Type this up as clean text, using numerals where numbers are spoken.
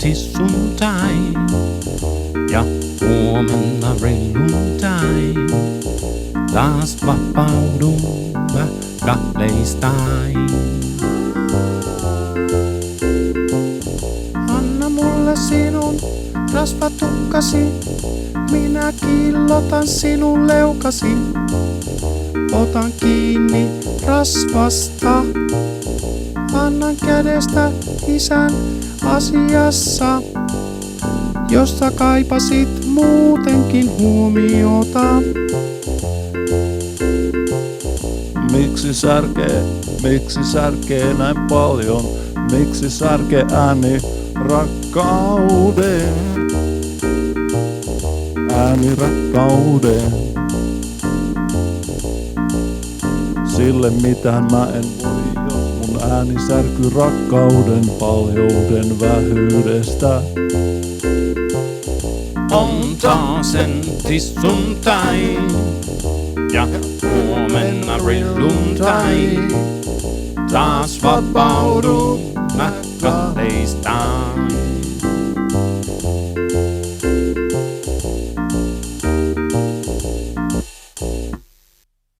tissuntai ja huomenna relluntai. Taas vapaudun mä kahleistain. Anna mulle sinun rasvatukkasi, minä killotan sinun leukasi. Otan kiinni rasvasta, annan kädestä isän asiassa, jossa kaipasit muutenkin huomiota. Miksi särkee näin paljon? Miksi särkee ääni rakkauden? Ääni rakkauden. Sille mitään mä en voi, jos mun ääni särkyy rakkauden paljouden vähyydestä. On taasen tissuntai ja huomenna relluntai. Taas vapaudun mä kahleistaan.